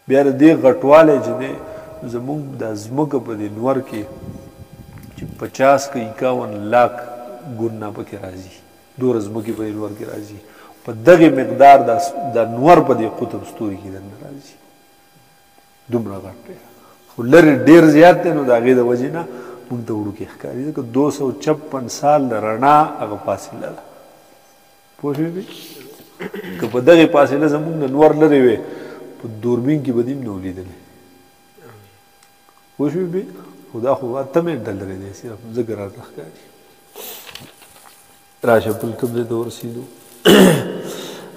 بیا د دې غټوالی چې دی زمونږ دا ځمکه په دې نور کې چې 50 که 51 لاک ګونه پکې راځي دومره ځمکې په دې نور کې راځي په دغې مقدار د نور په دې قطب ستوري کې دننه راځي دومره غټ دی خو لرې ډېر زیات دی نو د هغې د وجې نه موږ ته وړوکې ښکاري ځکه 256 سال د رڼا هغه فاصله ده پوه شوې بې که په دغې فاصله زموږ نه نور لرې وې په دوربین کې به دې هم نه ولیدلی پوه شوې بې خو دا خو 8 منټه لرې دی صرف ځکه راته ښکاري راشه بل کوم ځای ته ورسېدو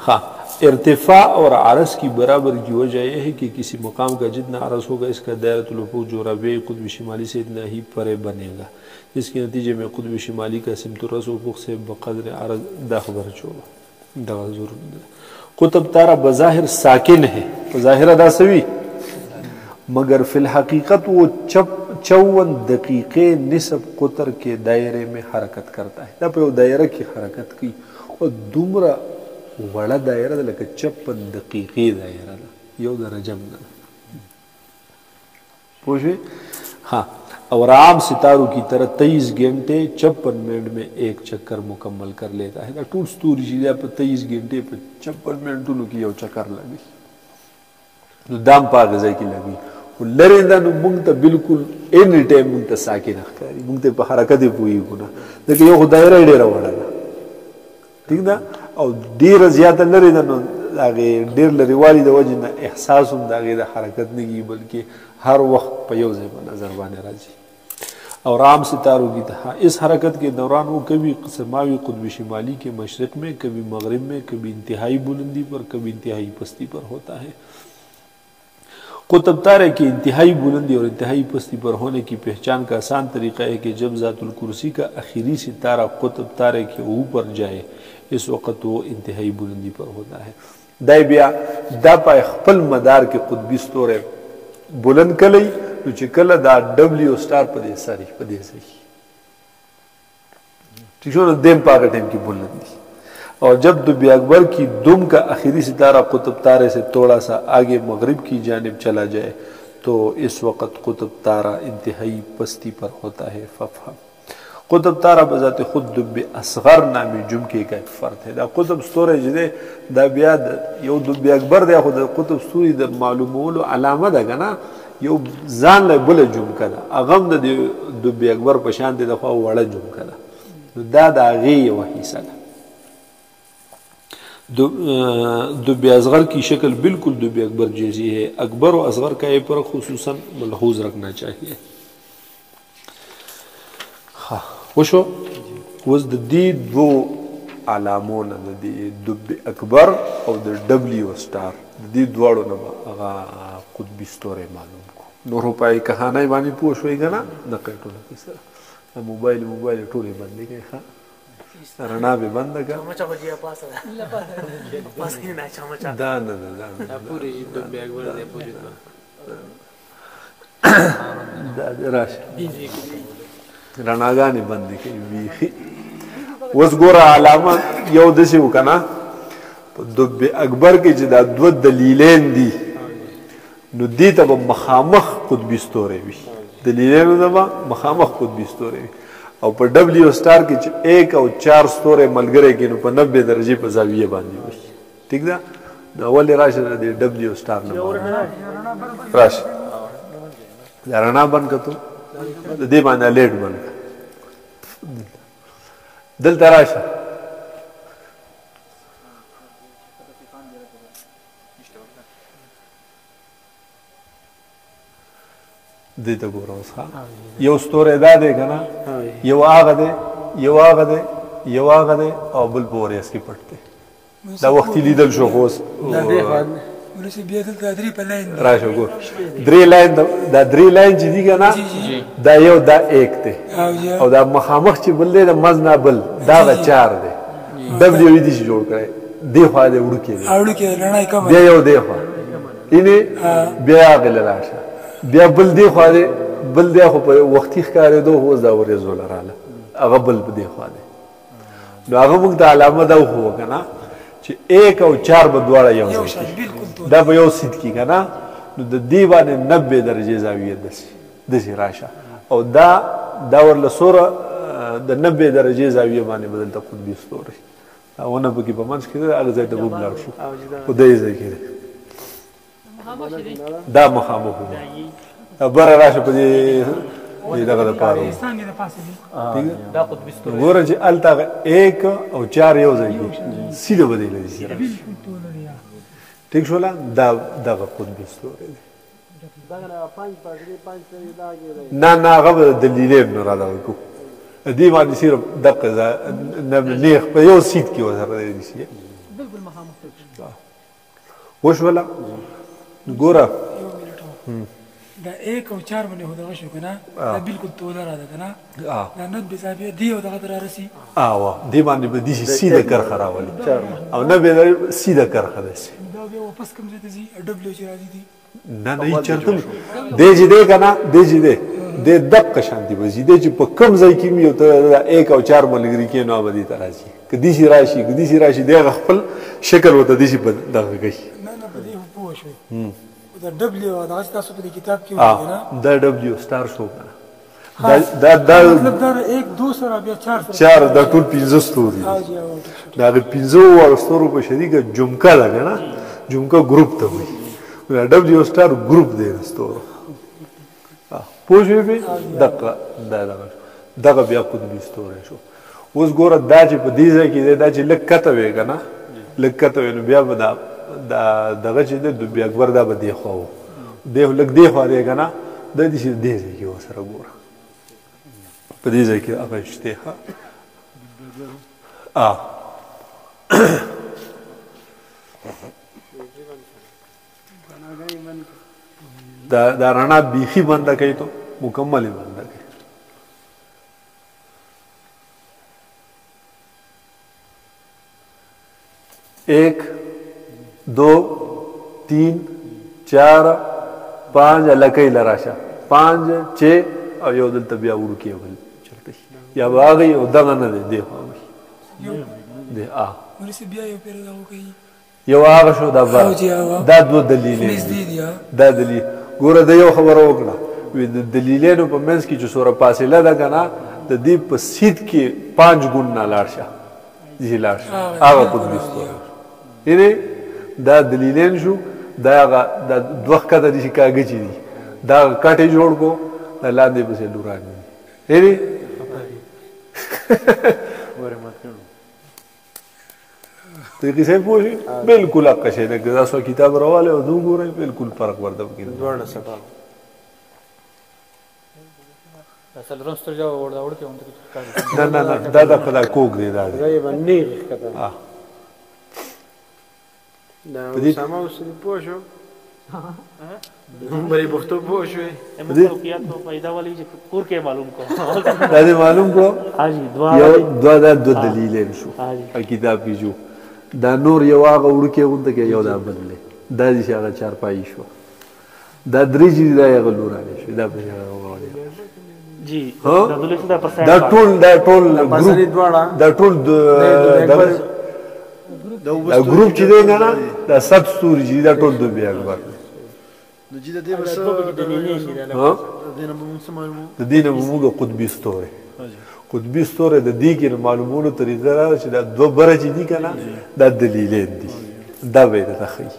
हाँ ارتفاع और आरस की बराबर की वजह यह है कि किसी मकाम का जितना आरस होगा इसका दायरतुल उफूक जो रबे कुतुब शिमाली से इतना ही परे बनेगा जिसके नतीजे में कुतुब शिमाली का सिमतुरस उफूक से बक़द्र आरस दाखबर होगा कुतुब तारा बज़ाहिर साकिन है ज़ाहिर दासवी मगर फिल हकीकत वो 54 दकीक़े निस्ब क़ुतर के दायरे में हरकत करता है दा पे दायरे की हरकत की और दुमरा वड़ा दायरा लगे 56 दकीक़े दायरा यो दरजम न पूछे हाँ और आम सितारों की तरह 23 घंटे 56 मिनट में एक चक्कर मुकम्मल कर लेता है टूट स्तूरी चीज़ें पर 23 घंटे पर 56 मिनटों की यो चक्कर लगी दाम पागज़े की लगी लरेंदा मुंगता बिल्कुल एनी टाइम मुंगता साकिन अखकारी मुंगते पर हरकत हुई गुना लेकिन यो दायरा डेरा वड़ा ठीक ना او ډیر زیاته لري د هغې ډیر لرېوالي د وجې نه احساس هم د هغې د حرکت نه کېږي بلکې هر وقت په یو ځای په نظر باندې راځي اور عام ستاروں کی طرح اس حرکت کے دوران وہ کبھی سماوی قطب شمالی کے مشرق میں کبھی مغرب میں کبھی انتہائی بلندی پر کبھی انتہائی پستی پر ہوتا ہے قطب تارے کی انتہائی بلندی اور انتہائی پستی پر ہونے کی پہچان کا آسان طریقہ ہے کہ جب ذات الکرسی کا آخری ستارہ قطب تارے کے اوپر جائے اس وقت وہ انتہائی بلندی پر ہوتا ہے دای بیا دا په خپل مدار کې قطبي ستوری بلند کلی نو چې کله دا ډبلیو سټار په دې سری په دې سری ٹھیک شو نو دیم په هغه ټیم کې بلند دي اور جب دبی اکبر کی دم کا آخری ستارہ قطب تارے سے تھوڑا سا آگے مغرب کی جانب چلا جائے تو اس وقت قطب تارہ انتہائی پستی پر ہوتا ہے ففهم قطب تارہ بذات خود دب اصغر نامی جمکے کا ایک فرد ہے دا قطب ستوری چې دی دا بیا یو دب اکبر دی خو د قطب ستوري د معلومولو علامه ده که نه یو ځان له بله جمکه ده هغه هم د دب اکبر په شان دی د خوا وړه جمکه ده نو دا د هغې یوه حصه ده دب اصغر کی شکل بالکل دب اکبر جیسی ہے اکبر و اصغر کا یہ فرق خصوصاً ملحوظ رکھنا چاہیے وشو اوس د دې دوو علامو نه د دې دب اکبر او د ډبلیو سټار د دې دواړو نه به هغه قطبي ستوری معلوم کړو نورو پای کهانۍ باندې پوه شوئ که نه دقه یې ټوله کیسه موبایل ټولې بندې کړئ ښه رڼا به بنده کړه دا نه دا راشه رڼاګانې بندې کوي بیخي اوس ګوره علامه یو داسې وکړه نه په دب اکبر کې چې دا دوه دلیلین دي نو دې ته به مخامخ قطبي ستوری وي دلیلینو ته به مخامخ قطبي ستوری وي او په ډبلیو سټار کې چې 1 او 4 ستوری ملګری کې نو په 90 درجې په زاویه باندې وي ټیک ده نو ولې راشه د ډبلیو سټار نه راشه دا رڼا بند کړو د دې باندې لیټ بند دلته راشه دې ته ګوره اوس یو ستوری دا دی که نه یو هغه دی یو هغه دی یو هغه دی او بل په وریځ کې پټ دی دا وختي لیدل شو خو اوس راشه ګور درې لاین دا درې لاین چې دي که نه دا یو دا 1 دی او دا مخامخ چې بل دی د مز نه بل دا 4 دی ډبلیو دې چې جوړ کړی دې خوا دی وړوکی دی بیا یو دې خوا اینې بیا هغې له راشه بیا بل دې خوا دی بل دی خو په وختي ښکارېدو خو اوس دا ورېځو له راله هغه بل په دې خوا دی نو هغه موږ ته علامه دا وښوه که نه چې 1 او 4 به دواړه یو ځای کي دا به یو سیټ کي که نه نو د دې باندې 90 درجې زاویه داسې راشه او دا ورله سوره د 90 درجې زاویه باندې بدل ته قطبي ستوري ونه پکې په منځ کې هغه ځای ته ولاړ شو خو دې ځای کې دا مخامخ بره راشه په دې دغه دپاره دا قطبي ستوري ګوره چې هلته 1 او 4 یو ځای کې سیده به دی لري ٹھیک شوله دا دغه قطبي ستوری دی نه هغه به دلیلې نه را دغه کو دې باندې صرف دقه نیغ په یو سیټ کې ورسره دی شي بالکل مخامخ وشوله ګوره دا 1 او 4 باندې هدا شو کنه دا بالکل توله را ده کنه دا نه به صاحب دی او دغه را رسی دې باندې به دې سیده کرخه راولي او نه به سیده کرخه ده دا به واپس کوم ځای ته ځي ډبلیو چې راځي دي نه یې چرته دې چې دې کنه دې چې دې دقه شانتي وځي دې چې په کم ځای کې یو ته 1 او 4 ملګری کې نو باندې تراشي کدي شي راشي دغه خپل شکل وته دې شي دغه کوي نه په دې پوه شو دا دبلیو دا تاسو په کتاب کې وایي نه دا دبلیو ستار شو کنه دا مطلب دا 1 2 سره بیا 4 دا ټول 15 ستوري دا 15 ستورو په شریکه جمکا ده کنه جمکا ګروپ ته وایي دا دبلیو ستار ګروپ دی ستورو پوه به دغه بیا قطبي ستوری شو اوس ګوره دا چې په دې ځای کې دی دا چې لږ کته وی که نه لږ کته وی نو بیا به دغه چې دی دوبي اکبر دا به دې خوا و لږ دې خوا دی که نه دا دې چې دې ځای کې ورسره ګوره په دې ځای کې هغه شته دا رڼا بیخي بنده کوي تو مکمل یې بنده کوي 1 2 3 4 5 لکۍ لراشه 5 6 او یو دلته بیا ورکې بل چرته یا باغ یو دغه نه دی دی ورسې بیا یو پیر دا کوي یو هغه شو دا دوه دلیلې دا دلیل ګوره د یو خبره وکړه د دلیلینو په منځ کې چې څومره فاصله ده که نه د دې په سید کې 5 ګونه لاړ شه هغه قطبي ستوری یعنې دا دلیلین شو دا هغه دا دوه ښکته دي چې کاږچې دي دا کټ یې جوړ کړو دا لاندې پسې لوران دي یعنې ته کیسه پوه شئ بالکل حق شی ده که تاسو کتاب راوالی او دو ګورئ بالکل فرق ورته پکې دواړه سبا اصل رستر جو وردا ورته نه دا دا کوک دی دا دی باندې کته دا سما اوس پوه شو بری بختو پوه شوې مخلوقیات په پیدا والی چې کور کې معلوم کو دا دې معلوم کو حاجی دو دلیلین شو کتاب کې جو دا نور یو هغه وړوکی غونته کې یو دا بدلې دا چې هغه چارپایي شو دا درې چې دا هغه لورانې شو دا په هغه وغوړې جی دا ټول دا ګروپ چې دی نه دا 7 ستوري چې دا ټول دوبي اکبر نو چې د دې بس د دې نه موږ قطبي ستوري قطبي ستوری د دې کې معلومولو طریقه دا چې دا دوه بره چې دي که نه دا دلیلین دي دا به یې درته ښیي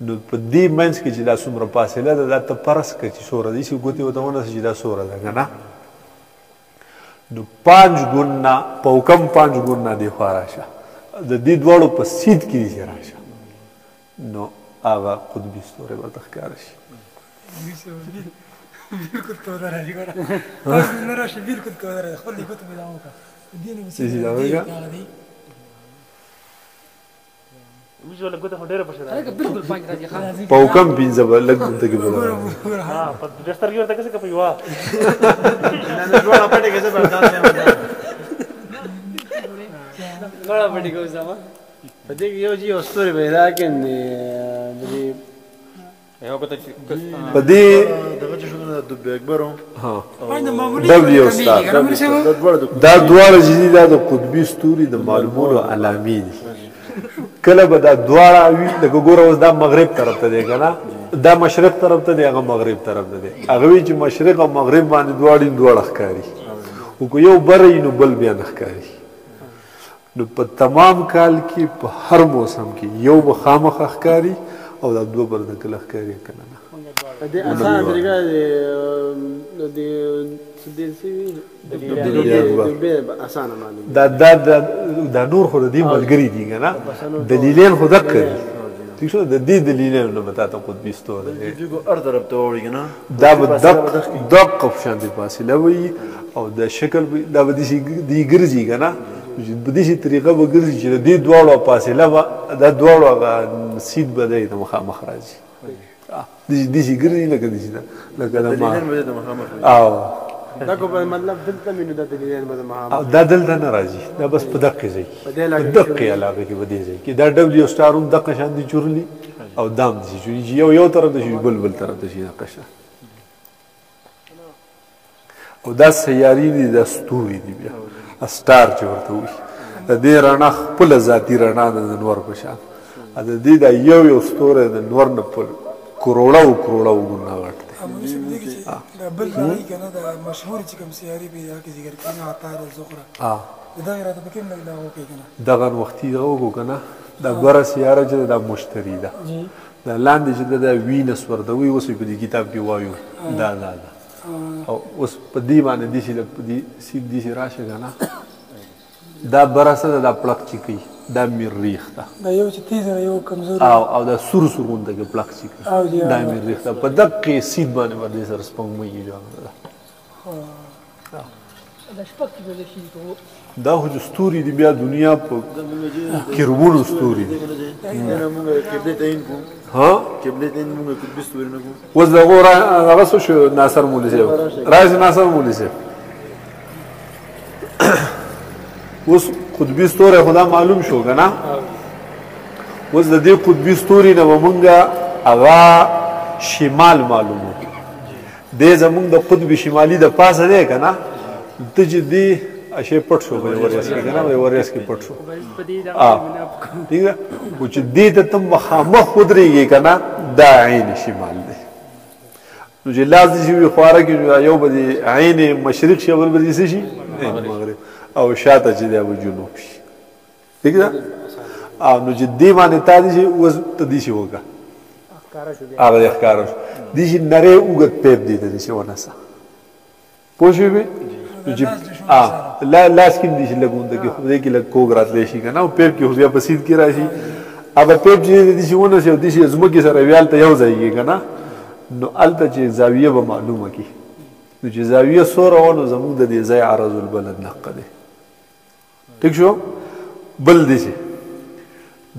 نو په دې منځ کې چې دا څومره فاصله ده دا ته فرض کړه چې څومره دی چې ګوتې ورته ونیسه چې دا څومره ده که نه نو 5 ګونه په کم 5 ګونه دې خوا راشه د دې دواړو په سید کې دې چې راشه نو هغه قطبي ستوری به ورته ښکاره شي بالکل تودا راځي ګوره تاسو نه راشي بالکل تودا راځي خپل دې کوته پیدا وکړه دې نه وسې موږ له ګوته ډېر پښه راځي بالکل پنځ راځي په کم پینځه لګ ته کې بل ها په دستر کې ورته څه کوي وا نه جوړه پټه کې څه برداشت نه غړا پټه کې زما په دې یو جی استوري پیدا کړي یو کته په دې دغه چې شنو د اکبرو دبلیو ستار دا دواړه چې دي دا د قطبي ستوري د معلومولو علامې دي کله به دا دواړه وي لکه ګوره اوس دا مغرب طرف ته دی که نه دا مشرق طرف ته دی هغه مغرب طرف ته دی هغه وی چې مشرق او مغرب باندې دواړه ښکاري او که یو بر وي نو بل بیا نه ښکاري نو په تمام کال کې په هر موسم کې یو به خامخا ښکاري او دا دوه بر نه کله ښکاري که نه د اسانه طریقه د اسانه معلوم دا نور خو د دې ملګري دي که نه دلیلین خو دقه دي ٹھیک شو د دې دلیلینو نه به تا ته قطبي ستوری دی هر طرف ته اوړي که نه دا به دقه په شانتې فاصله وي او د شکل دا به دې ګرځي که نه په داسې طریقه به ګرځي چې د دې دواړو فاصله به دا دواړو هغه سید به دی ته مخامخ راځي داسې ګرځي لکه داسې لکه دا کو مطلب دلته مینو د دلیلین به مخامخ دا دلته نه راځي دا بس په دقې ځای په دقې علاقه کې به دې ځای کې دا ډبلیو سټار هم دقه شان دي چورلي او دام داسې چوري چې یو طرف ته شي بل طرف ته شي دقه شان او دا سیارې دي دا ستوري دي بیا سټار چې ورته وایي د دې رڼا خپله ذاتي رڼا ده د نور په شان د دې دا یو ستوری د نور نه په کروڑه ګونه غټ دی دا بل راغی که نه دا مشهور چې کوم سیارې به دا کې ذکر کړي نه عطارد زهره د دغې راته په کوم لږ دا وکړي که نه دغه وختي دغه وکړو که نه دا بره سیاره چې دا مشتري ده دا لاندې چې ده دا وینس ورته وایي اوس په دې کتاب کې وایو دا او اوس په دې باندې داسې راشه که نه دا بره څه ده دا پړق چې کوي دا مریخ ده دا یو چې تیز یو کمزور او دا سور غونډه کې پړق چې کوي دا مریخ ده په دقې سید باندې باندې سره سپوږمۍ جوړه ده دا خو چې ستوري دي بیا دنیا په کربونو ستوري دي اوس دغه هغه څه شو ناصر مولوي صاحب راځي ناصر مولوي صاحب اوس قطبي ستوری خدا معلوم شو که نه اوس د دې قطبي ستوري نه به مونږ هغه شمال معلومو دی زمونږ د قطب شمالي د پاسه دی که نه ته چې دی اشی پټ شو به وریځ کې که نه به وریځ کې پټ شو ٹھیک ده خو چې دې ته ته مخامخ ودرېږې که نه دا عین شمال دی نو چې لاس دې شي وي خواره کې یو به د عین مشرق شي بل به دې څه شي مغرب او شاته چې دی به جنوب شي ٹھیک ده نو چې دې باندې تا دې شي اوس ته دې شي وکړه هغه دې ښکاره شو دې شي نری اوږد پیپ دی ته دې شي ونسه پوه شوې لاس کې دې شي لږ غونډه کې خدای کې لږ کوږ راتلی شي که نه او پیپ کې خو بیا په سید کې راشي هغه پیپ چې دې شي ونسي او دې شي ځمکې سره ویال ته یو ځای کېږي که نه نو هلته چې زاویه به معلومه کړي نو چې زاویه څومره وه نو زموږ د دې ځای عرض البلد نقه دی ٹھیک شو بل دی شي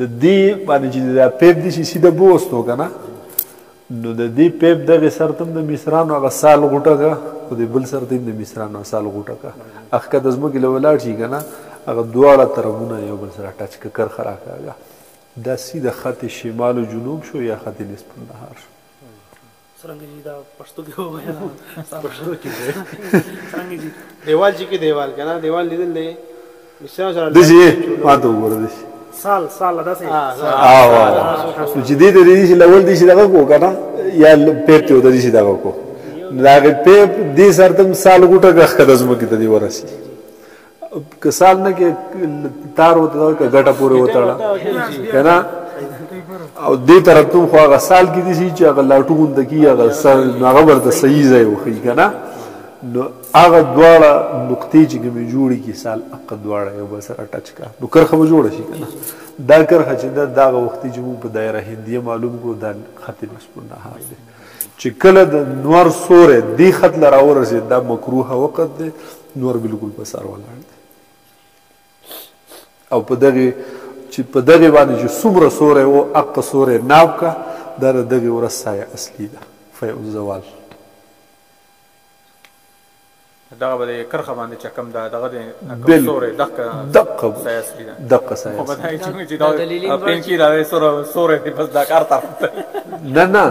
د دې باندې چې دا پیپ دی شي سیده بوستو که نه نو د دې پیپ دغې سر ته هم د مصرانو هغه سال غوټه که خو د بل سر ته هم د مصرانو سال غوټه که اخکه د ځمکې له ولاړ شي که نه هغه دواړه طرفونه یو بل سره ټچ که کرښه راکاږه دا سیده خط شمال و جنوب شو یا خط نصف النهار شو څرنګه چې دا پښتو کې ووایه پښتو کې څرنګه چې دیوال چې کې دیوال که نه دیوال لیدل دی مصریانو سره داسې ما ته وګوره داسې سال داسې نو چې دې ته دې شي لول دې شي دغه کړو که نه یا پیپ ته ودرې شي دغه کړو د هغې پیپ دې سر ته هم سال غوټه که ښکته ځمکې ته دې ورسي که سال نه کې تار ورته که ګټه پورې وتړه که نه او دې طرف ته خو هغه سال کې دې شي چې هغه لاټو غونډه کي هغه ورته صحیح ځای وښیي که نه نو هغه دواړه نقطې چې کومې جوړې کړي سال هغه دواړه یو بل سره ټچ کړه نو کرښه به جوړه شي که نه دا کرښه چې ده دا هغه وختي چې موږ په دایره هندیه معلوم کړو دا خط نصف النهار دی چې کله د نور سوری دې خط له راورسېد دا مکروهه وقت دی نور بلکل په سر ولاړ دی او په دغې چې په دغې باندې چې څومره سوری و هغه سوری ناب که دا د دغې ورځ سایه اصلي ده فیع الزوال دغه به د کرښه باندې چې کوم دغه د سوری دقه سایه اصلي ده دقه سایه خو به دا چې دا پین کې دا سوری دی بس دا کار طرف ته نه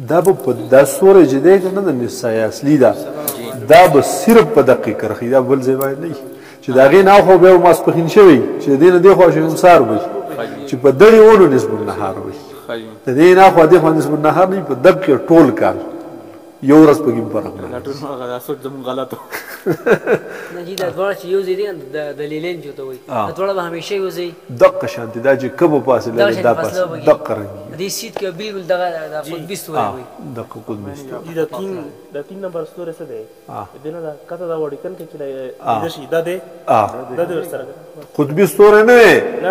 دا به دا سوری چې دی که نه د سایه اصلي ده دا به صرف په دقې کرښې دا بل ځای باید نه وي چې د هغې نه خو بیا ماسپښین شوی چې د دې نه دې خوا شي هم سهار وي چې په دړې ونو نصف النهار وي خای د دې نه خو د خو نسب النهار نه په دغه ټول کال یو ورځ پکې فرق نه ټول هغه اسو زمون غلطو نه جی دا دوړه چې یو ځای دي د دلیلین جو ته وي دا دوړه به همیشه یو ځای دغه شانتي دا چې کبه پاسه لري دا پاسه دغه رنګ دې سیټ کې بالکل دغه د قطبي ستوري وي دغه قطبي ستوري دي د 3 نمبر ستوري څه دی دنه دا کته دا وړي کنه چې د شي دا دی دا د سره قطبي ستوري نه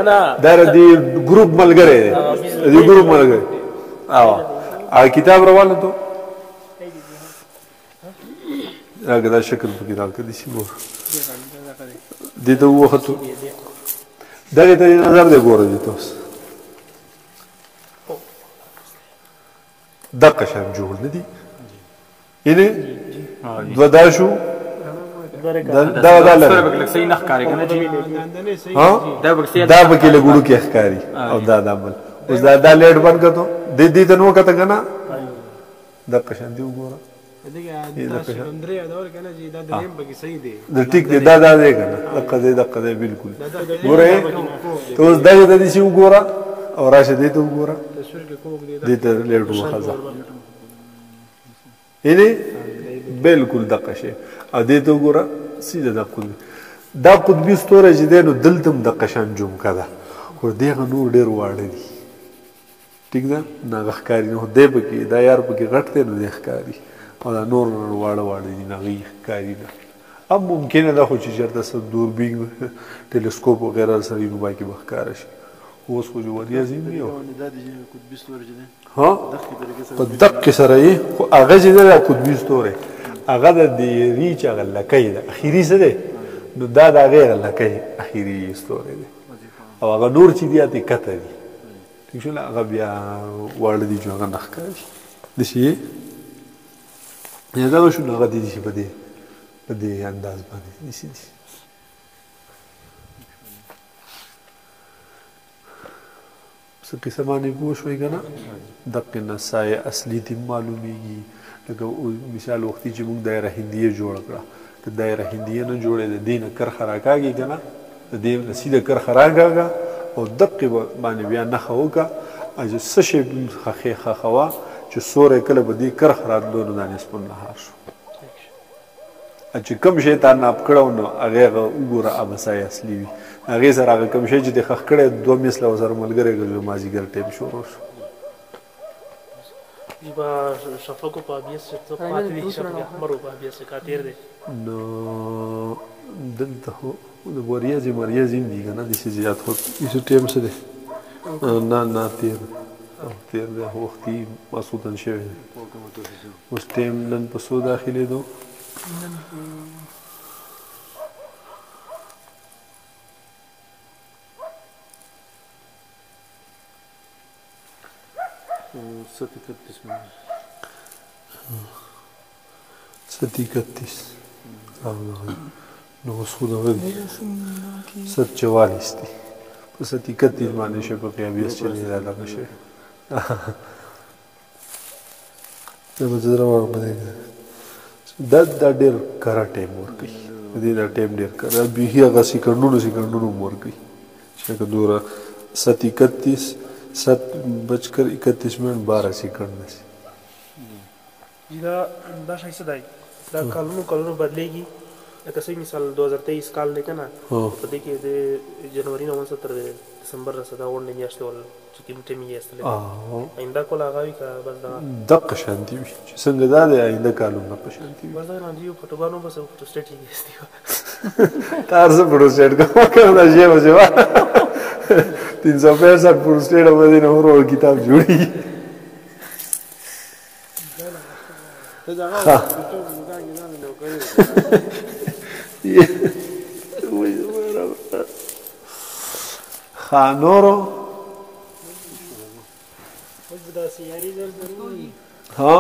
نه دا د ګروپ ملګری دی د ګروپ ملګری کتاب روانه ته هغه دا شکل په کتاب کې دي چې مور دې ته وخته دغه ته نظر دی ګوره دې تاسو دغه شان جوړ نه دي یعنی دوه دا شو دا سره بګل صحیح نه ښکاری کنه جی ها دا بګ صحیح دا بګل ګړو کې ښکاری او دا بل اوس دا لیټ بند کړو دې ته نو کته کنه دغه شان دی وګوره تاسو اندرې ادور کنه چې دا د نیم بګي صحیح دی د ټیک دی دا دی کنه دغه بالکل ګوره ته اوس دغه د دې شی وګوره او راشه دې ته وګوره تصویر کې کوم دی دې ته لیټ وخزا یعنی بالکل دغه شی ا دې ته وګوره سیده د قطبي دا قطبي ستوره چې دی نو دلته د قشان جوم کده خو دغه نور ډیر واړه دي ټیک ده نه ښکاری نو دی پکې دا یار پکې غټ دی نو دی ښکاری او دا نور واړه دي نه غي ښکاری ده اب ممکنه ده خو چې چېرته څه دوربین ټلیسکوپ وغیره سره یې نو باقي به ښکاره شي اوس خو جو وریا زین دی دا د قطبي ستوري دی ها په دقه سره یې خو هغه چې د قطبي ستوري هغه د ریچ هغه لکۍ ده اخیری څه دی نو دا د هغې لکۍ اخیری ستوري دی او هغه نور چې دي هغه کته دي ټیک شو هغه بیا واړه دي چې هغه نه ښکاري داسې یا دا شو هغه دي چې په دې انداز باندې داسې دي څه قصه باندې پوه شوئ که نه دقې نه سایه اصلي دې معلومیږي لکه مثال وختي چې موږ دایره هندیه جوړه کړه که دایره هندیه نه جوړې د دې نه کرښه راکاږي که نه د دې نه سیده کرښه راکاږه او دقې باندې بیا نښه وکړه چې څه شی خښوه چې سوری کله به دې کرښه راتلو نو دا نصف النهار شو چې کوم شی تا ناپ کړی نو هغې هغه وګوره هغه سایه اصلي وي هغې سره هغه کوم شی چې دې ښخ کړی دوه مثله ورسره ملګری ګرځو مازدیګر ټایم شروع شو با شفقو په ابیس څه پاتې دي شفق احمر په ابیس کا تیر دي نو دلته هو د وریاځي مریاځي دي کنه د شي زیات هو هیڅ ټیم څه دي نه تیر ده وختي مسعودن شوی اوس ټیم نن په سو داخلي دو ستي 31 نو وصول غدي 744 دي په ستي 31 باندې شپه ابیس چلی را لګ شي دا به زړه ور باندې دا ډېر کار ټیم ورکي دې دا ټیم ډېر کار به هغه سکندونو ورکي چې دوره 7:31 7:31 منٹ 12 سیکنڈ دا شای څه دی دا کلونو بدلیږي لکه څنګه مثال 2023 کال دی کنه په دې کې د جنوري 69 تر دسمبر سره دا ورنه میاشتې ول چې کوم ټیم یې استل آینده کول هغه وی کا بس دا دغه شانتي وي چې څنګه دا د آینده کالونو په شانتي وي بس دا نه دیو فوټبالو بس سټیټ یې استیو تاسو په سټیټ کومه کړه چې وځه 365 پر سټیټ باندې نو ورو کتاب جوړي خانورو ها